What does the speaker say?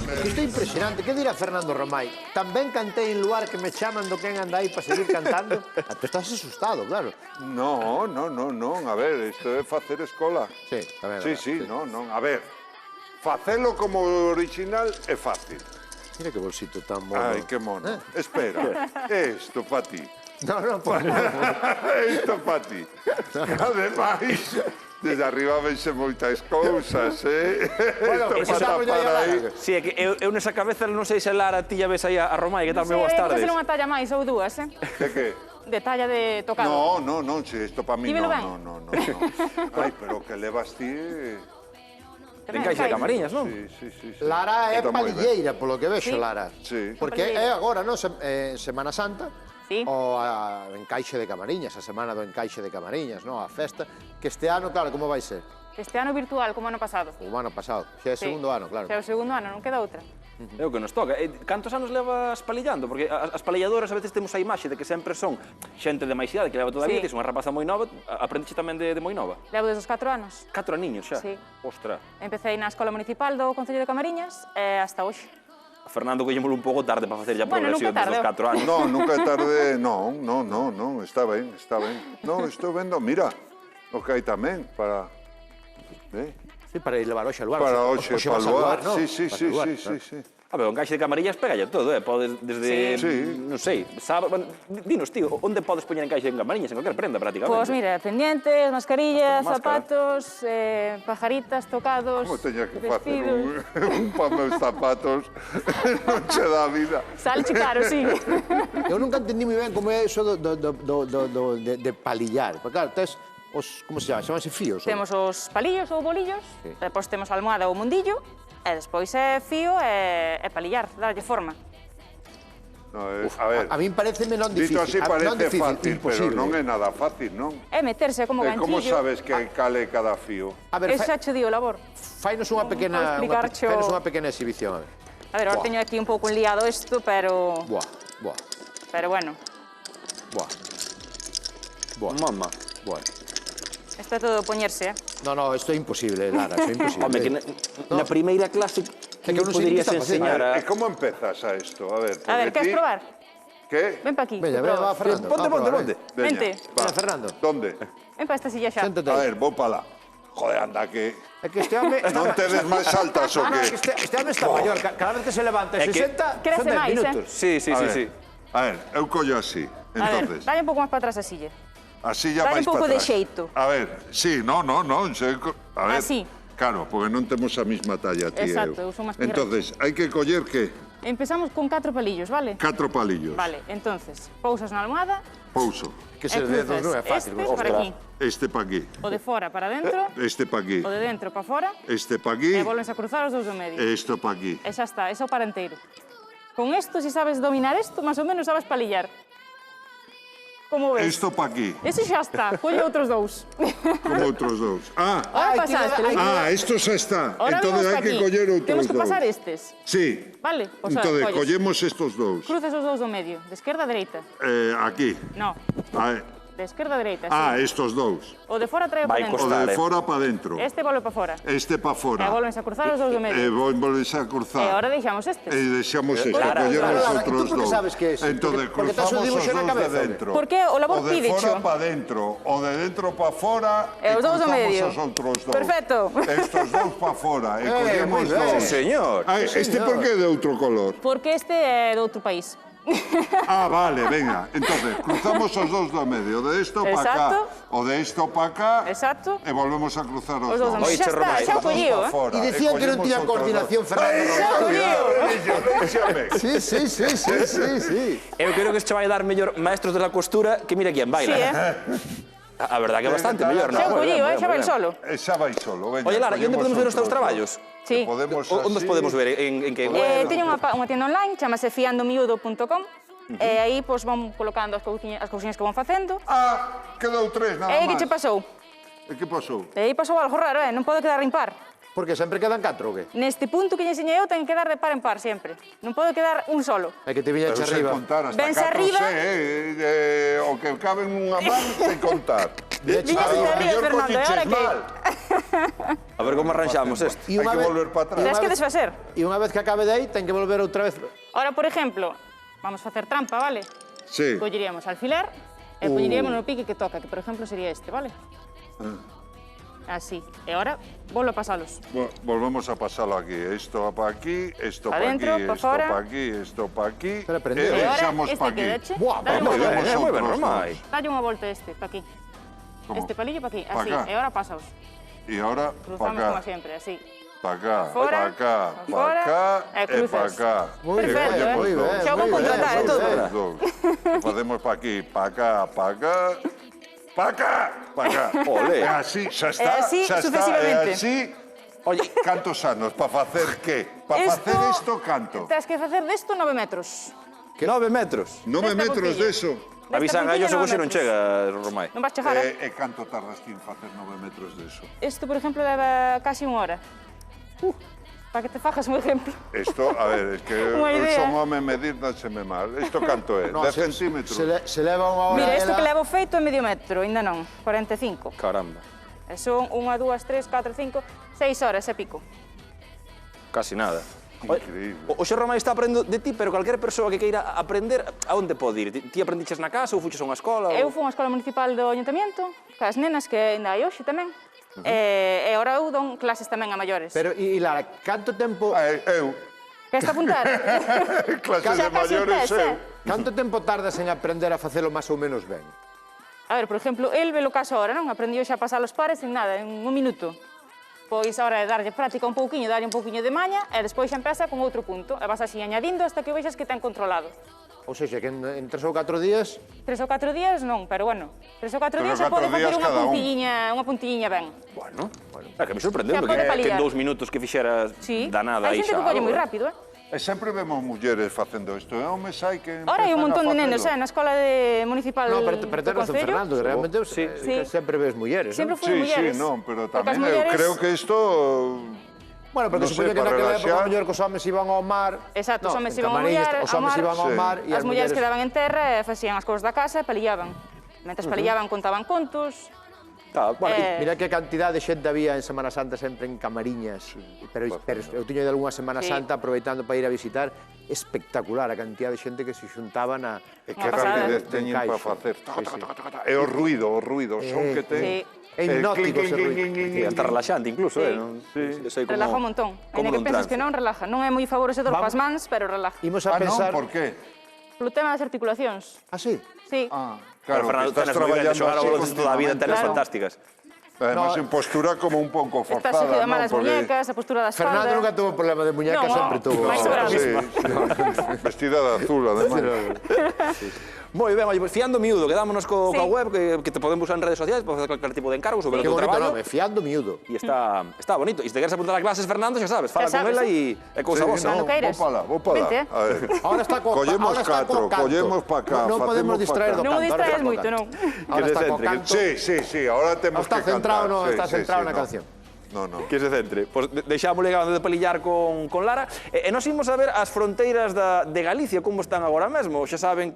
Isto é impresionante. Que dirá Fernando Romai? Tamén cantei en lugar que me chaman do quen anda aí para seguir cantando? Tú estás asustado, claro. Non, a ver, isto é facer escola. Sí, a ver. Sí, non, a ver. Facelo como original é fácil. Mira que bolsito tan mono. Ai, que mono. Espera, isto pa ti. No, pues no. Isto pa ti. Ademais, desde arriba vense moitas cousas, Bueno, Isto eso para xa tapar aí. Si, é que eu nesa cabeza non sei se Lara ti ya ves aí a Romai, que tal, moi boas tardes. Facer unha talla máis ou dúas, De que? de talla de tocado. Non, si isto pa mí Dímelo ben. non. Ai, pero que levas ti... En caixa de camariñas, non? Sí. Lara é Está moi ben. palilleira, polo que vexo, Sí. Lara. Sí. Porque é agora, non? Semana Santa, Sí. o a encaixe de camariñas, a semana do encaixe de camariñas, non? A festa, que este ano, claro, como vai ser? Este ano virtual, como ano pasado. O ano pasado, xa é Sí. segundo ano, claro. Xa é o segundo ano, non queda outra. É o que nos toca. Cantos anos levas palillando? Porque as palilladoras a veces temos a imaxe de que sempre son xente de máis idade que leva toda a vida, Sí. que é unha rapaza moi nova, aprendeche tamén de moi nova. Levo desde os 4 anos. 4 aniños xa. Sí. Ostra. Empecé na Escola Municipal do Concello de Camariñas e hasta hoxe. A Fernando collémolo un pouco tarde para facer ya Bueno, progresión nunca desde os tarde. 4 anos. Non, nunca é tarde, non, está ben. Non, estou vendo, mira, o que hai tamén para... Sí, para ir levar hoxe al lugar. Para hoxe, Hoxe para vas o al lugar, non? sí. Vas al lugar, claro. A ver, o encaixe de camarillas pega todo, Podes desde, Sí. non sei, sábado... Dinos, tío, onde podes poñer encaixe en camarillas? En calquer prenda, prácticamente. Pois mira, pendientes, mascarillas, Máscara. zapatos, pajaritas, tocados, Como teña que facer vestidos... un pa meus zapatos, non che dá vida. Salche caro, sí. Eu nunca entendí moi ben como é iso de palillar. Porque claro, tes os, como se chama? Chamanse fíos? ou? Temos os palillos ou bolillos, Sí. depois temos a almohada ou mundillo, e despois é fío e palillar, darlle forma. No, a ver, A min pareceme non dito difícil. así non parece difícil, fácil, pero imposible. non é nada fácil, non? É meterse como ganchillo. Como sabes que cale cada fío? A ver, Esa che dio labor. fainos unha pequena, Vou explicarcho. fainos unha pequena exhibición, a ver. A ver, ahora teño aquí un pouco enliado isto, pero bueno, Buah. Mamma. está todo poñerse, No, isto é imposible, Lara, isto é imposible. Home, que na primeira clase que eu non sei poderías que está facendo. enseñar a... E como empezas a isto? A ver, A ver, queres probar? Que? Ven pa aquí. Veña, que va, probas. Fernando. Ponte. Veña, Vente. va. Veña, Fernando. Donde? Ven pa esta silla xa. Séntate A aí. ver, vou pa lá. Joder, anda que... É que este home... Non tedes máis altas o No, que... este home está maior. Cada vez que se levanta e É se que- senta, Crece son 10 máis, minutos. Sí. A ver, eu collo así. A ver, Entonces, dalle un pouco máis para atrás a silla. así ya dale máis un pouco para de atrás. xeito. A ver, sí, no. A ver, Así. Claro, porque non temos a mesma talla, ti e Exacto, eu. eu son máis Entonces, hai que coller que? Empezamos con 4 palillos, vale? 4 palillos. Vale, entonces, pousas na almohada Pouso. Que e ser dedos cruzas non é fácil. este vos. para aquí, Este pa aquí. o de fora para dentro, Este pa aquí. o de dentro para fora, Este pa aquí. e volves a cruzar os dous do medio. E isto pa aquí. E xa está, eso para inteiro. Con isto, si sabes dominar isto, máis ou menos sabes palillar. Como ves? Isto pa aquí. Ese xa está, colle outros dous. Como outros dous. Ah, Ahora pasaste. isto xa está. Ahora Entonces vemos hai pa que aquí. coller outros Temos que dous. pasar estes, Sí. vale? O sea, Entonces, colles. collemos estos dous. Cruces os dous do medio, de esquerda a dereita. Aquí. No, Ah, de esquerda a dereita, sí. estos dous. O de fora trae Vai para O dentro. de fora pa dentro. Este volve para fora. Este pa fora. E volvense a cruzar os dous do E medio. volvense a E cruzar. agora deixamos estes. E deixamos este, Lara, collemos Lara, outros ¿tú por qué dous. sabes que es? Entonces, Porque tes o cruzamos os dibuixo na dous de cabeza, ¿o qué? dentro. Porque o labor O de pídecho. fora pa dentro, o de dentro pa fora, E os dous do cruzamos medio. os outros dous. Perfecto. Estos dous pa fora, e collemos moi ben. dous. Señor. Ah, este por que é de outro color? Porque este é de outro país. Ah, vale, venga. Entonces, cruzamos os dous do medio, de esto pa cá, Exacto. o de esto pa cá, Exacto. e volvemos a cruzar os Os dous do dous. medio. Xa está, xa o collío, E dicían que non tiña coordinación, Fernando. Xa o collío. Sí. Eu creo que este vai dar mellor maestros de la costura que mira aquí en baila. Sí, A verdad que é bastante mellor, Xa o non? collío, xa vai solo. Xa vai solo, venga. Oye, Lara, e onde podemos ver os teus outros traballos? Sí. Podemos Onde os así. podemos ver? En que? Teño unha tienda online, chamase fiandomiudo.com, e aí pois van colocando as cousiñas que van facendo. Ah, quedou tres, nada E máis. que che pasou? E que pasou? E aí pasou algo raro, non pode quedar impar. Porque sempre quedan 4 ou que? Neste punto que lle enseñei eu ten que quedar de par en par sempre. Non pode quedar un solo. É que te viña Eu sei arriba. contar hasta Vense 4 arriba. o que cabe en unha man sei contar. Viñas A te lo ríes, mellor Fernando, e ahora colliches que? mal. A ver como arranxamos isto. E Hai unha que vez- volver para atrás. Tens que desfacer. E unha vez que acabe de aí, ten que volver outra vez. Ahora, por exemplo, vamos a facer trampa, vale? Sí. Colleríamos alfiler e poñeríamos no pique que toca, que por exemplo sería este, vale? Así. E ahora, volvo a pasalos. Volvemos a pasarlo aquí. Esto para aquí, esto Pa para dentro, aquí, pa esto fora. para aquí, esto para aquí. Pero aprendeu. E E ahora deixamos este para aquí. quedache. Buah, Dalle Moi unha ben, volta. moi ben, Outros Romai. Dalle unha volta este, pa aquí. ¿Cómo? Este palillo pa aquí, Pa así. acá. E ahora pasaos. E ahora Cruzamos para como acá. sempre, así. Para acá, Fora, para acá, pa para fora, acá e e cruzas. para acá. Moi E ben, collemos moi dous. ben, Xa vou moi contratar, ben, e todo. moi ben. Dous. E facemos para aquí, para acá, para acá. Para acá, para acá. Olé. E así, xa está, así xa está. sucesivamente. E así, oye, cantos anos para facer que? Para facer isto canto? Tens que facer desto 9 metros. 9 metros. 9 Desta metros puntilla. de eso. Desta Avisan a puntilla, ellos se 9 vos non metros. chega, Romai. Non vas chegar, E canto tardas ti en facer 9 metros de eso? Isto, por exemplo, leva casi unha hora. Para que te fajas un exemplo. Isto, a ver, es que Unha eu idea. son home medir, dácheme mal. Isto canto é? No, 10 se- centímetros? Se leva unha hora. Mira, isto ela- que levo feito é medio metro, ainda non, 45. Caramba. E son 1, 2, 3, 4, 5, 6 horas e pico. Casi nada. Oye, Increíble. O xe Romai está aprendendo de ti, pero calquera persoa que queira aprender, a onde pode ir? Ti aprendiches na casa ou fuches a unha escola? Eu fui á Escola Municipal do Ayuntamiento, cas nenas que ainda hai hoxe tamén. E agora eu don clases tamén a maiores. Pero, e Lara, canto tempo... Eu, Queres apuntar? clases Xa de casi maiores, tes, eu. Canto tempo tardas en aprender a facelo máis ou menos ben? A ver, por exemplo, el ve o caso ahora, non? Aprendiu xa a pasar os pares en nada, en un minuto. Pois ahora é darlle práctica un pouquiño, darlle un pouquiño de maña, e despois xa empeza con outro punto. E vas así añadindo hasta que vexas que ten controlado. Ou seja, que en 3 ou 4 días... 3 ou 4 días non, pero bueno, 3 ou 4 Pero días xa 4 pode facer días unha cada un. puntilliña ben. Bueno, é que me sorprendeu, Xa que, pode que palillar. en 2 minutos que fixeras Sí, da nada hai aí xente xa. que colle algo, moi rápido, E sempre vemos mulleres facendo isto. É homes hai que Ahora hai un montón de nenos, facelo. na escola municipal No, do pero ten razón Concello. Fernando, que realmente Sí. que sempre ves mulleres, Sempre non? foi mulleres. Sí, non, pero Porque as tamén eu mulleres- creo que isto... Bueno, porque Non supoño sei, que para naquela época relaxar. o mellor que os homes iban ao mar. Exacto, os No, homes en iban ao Camariñas, mar, os homes ao mar. iban ao Sí. mar e As mulleres mulleres quedaban en terra e facían as cousas da casa e palillaban. Mentres palillaban, contaban contos. Tá, bueno, Mira que cantidad de xente había en Semana Santa sempre en Camariñas, pero eu tiño de algunha Semana Sí. Santa aproveitando para ir a visitar, espectacular a cantidad de xente que se xuntaban a E que Unha pasada. rapidez teñen para facer. E o ruido, o son que ten. Sí. É hipnótico ese ruido. sí, hasta relaxante incluso, Sí. non? Sí. Sei como, Relaja un montón. como Ainda que dun penses trance. que non, relaja. Non é moi favorecedor Vamos. pas mans, pero relaja. Imos a pensar... Por qué? Polo tema das articulacións. Ah, sí? Sí. Ah, Claro, claro, Fernando, que estás tenes moi ben de traballando xogar ao así baloncesto toda a vida, tenes Claro. fantásticas. Además, No. en postura como un pouco Estás forzada, sujeto a non? malas Porque- muñecas, a postura da espalda. Fernando nunca tuvo problema de muñeca, No, sempre tuvo. máis sobrado. Sí, vestida de azul, además. Moi ben, oye, pues, fiando miúdo, quedámonos Sí. coa web, que te podemos usar en redes sociais, para facer calquer tipo de encargo sobre Qué o teu bonito traballo. nome, fiando miúdo. E está bonito. E se te queres apuntar a clases, Fernando, xa sabes, fala Xa con sabes, ela sí. e cousa Sí, vosa. no, queiras. vou para lá. Vente. A ver. Ahora está co Collemos ahora está co catro, canto. collemos pa cá, Non podemos facemos distraer pa do cá. Non canto. me ahora distraes está co moito, canto. non. Ahora está co centre, canto. Sí, ahora temos Está que centrado cantar. está centrado na no. canción. No. Que se centre. Pois deixámosle gabando de palillar con Lara. E nos imos a ver as fronteiras de Galicia, como están agora mesmo. Xa saben